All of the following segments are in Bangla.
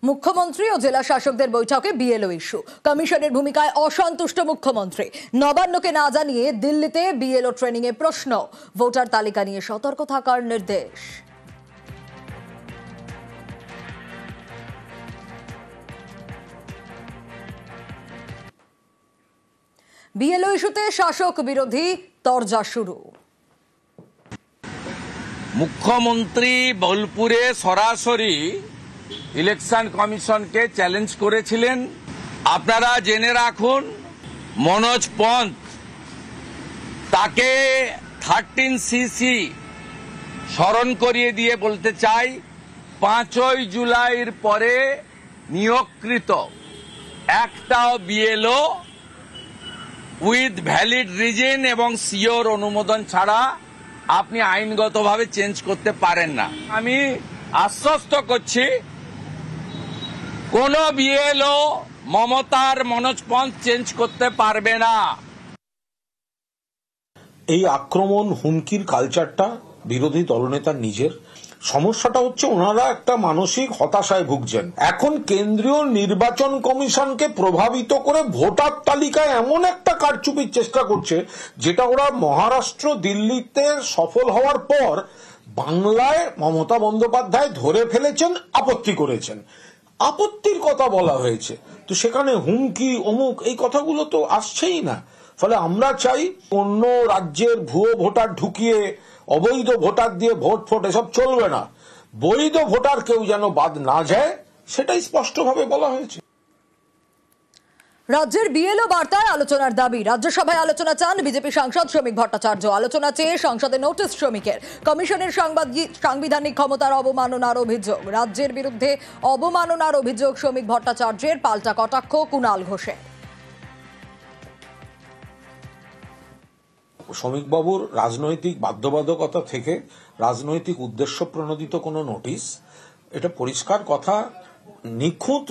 মুখ্যমন্ত্রী ও জেলা শাসকদের বৈঠকে বিএলও ইস্যু। কমিশনের ভূমিকায় অসন্তুষ্ট মুখ্যমন্ত্রী। নবান্নকে না জানিয়ে দিল্লিতে বিএলও ট্রেনিং এ প্রশ্ন। ভোটার তালিকা নিয়ে সতর্ক থাকার নির্দেশ। বিএলও ইস্যুতে শাসক বিরোধী তরজা শুরু। মুখ্যমন্ত্রী বোলপুরে সরাসরি ইলেকশন কমিশনকে চ্যালেঞ্জ করেছিলেন। আপনারা জেনে রাখুন, মনোজ পন্থ তাকে 13CC স্মরণ করিয়ে দিয়ে বলতে চাই, 5ই জুলাইয়ের পরে নিয়োগকৃত একটাও বিএলও উইথ ভ্যালিড রিজন এবং সিওর অনুমোদন ছাড়া আপনি আইনগতভাবে চেঞ্জ করতে পারেন না। আমি আশ্বস্ত করছি, কোন বিএলও মমতার মনোজ পন্থ চেঞ্জ করতে পারবে না। এই আক্রমণ হুমকির কালচারটা বিরোধী দলনেতার নিজের। সমস্যাটা হচ্ছে ওনারা একটা মানসিক হতাশায় ভুগছেন। এখন কেন্দ্রীয় নির্বাচন কমিশনকে প্রভাবিত করে ভোটার তালিকায় এমন একটা কারচুপির চেষ্টা করছে, যেটা ওরা মহারাষ্ট্র দিল্লিতে সফল হওয়ার পর বাংলায় মমতা বন্দ্যোপাধ্যায় ধরে ফেলেছেন, আপত্তি করেছেন। আপত্তির কথা বলা হয়েছে, তো সেখানে হুমকি অমুক এই কথাগুলো তো আসছেই না। ফলে আমরা চাই অন্য রাজ্যের ভুয়ো ভোটার ঢুকিয়ে অবৈধ ভোটার দিয়ে ভোট এসব চলবে না। বৈধ ভোটার কেউ যেন বাদ না যায়, সেটাই স্পষ্টভাবে বলা হয়েছে। রাজ্যের বিএলও বার্তায় আলোচনার দাবি। রাজ্যসভায় আলোচনা চান বিজেপি সাংসদ শ্রমিক ভট্টাচার্য। আলোচনা চেয়ে সংসদে নোটিশ শ্রমিকের। কমিশনের সাংবিধানিক ক্ষমতার অবমাননার অভিযোগ। রাজ্যের বিরুদ্ধে অবমাননার অভিযোগ শ্রমিক ভট্টাচার্যের, পাল্টা কটাক্ষ কুণাল ঘোষের। শ্রমিকবাবুর রাজনৈতিক বাধ্যবাধকতা থেকে রাজনৈতিক উদ্দেশ্য প্রণোদিত কোনো নোটিশ, এটা পরিষ্কার কথা। নিখুঁত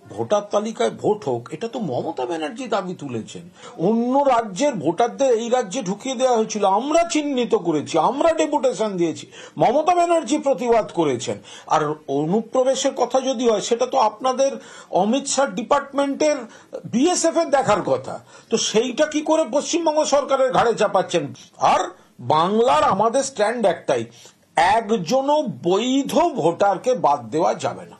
ভোটার তালিকায় ভোট হোক, এটা তো মমতা ব্যানার্জি দাবি তুলেছেন। অন্য রাজ্যের ভোটারদের এই রাজ্যে ঢুকিয়ে দেওয়া হয়েছিল, আমরা চিহ্নিত করেছি, আমরা ডেপুটেশন দিয়েছি, মমতা ব্যানার্জি প্রতিবাদ করেছেন। আর অনুপ্রবেশের কথা যদি হয়, সেটা তো আপনাদের অমিত শাহ ডিপার্টমেন্টের বিএসএফ এর দেখার কথা। তো সেইটা কি করে পশ্চিমবঙ্গ সরকারের ঘাড়ে চাপাচ্ছেন? আর বাংলার আমাদের স্ট্যান্ড একটাই, একজনও বৈধ ভোটারকে বাদ দেওয়া যাবে না।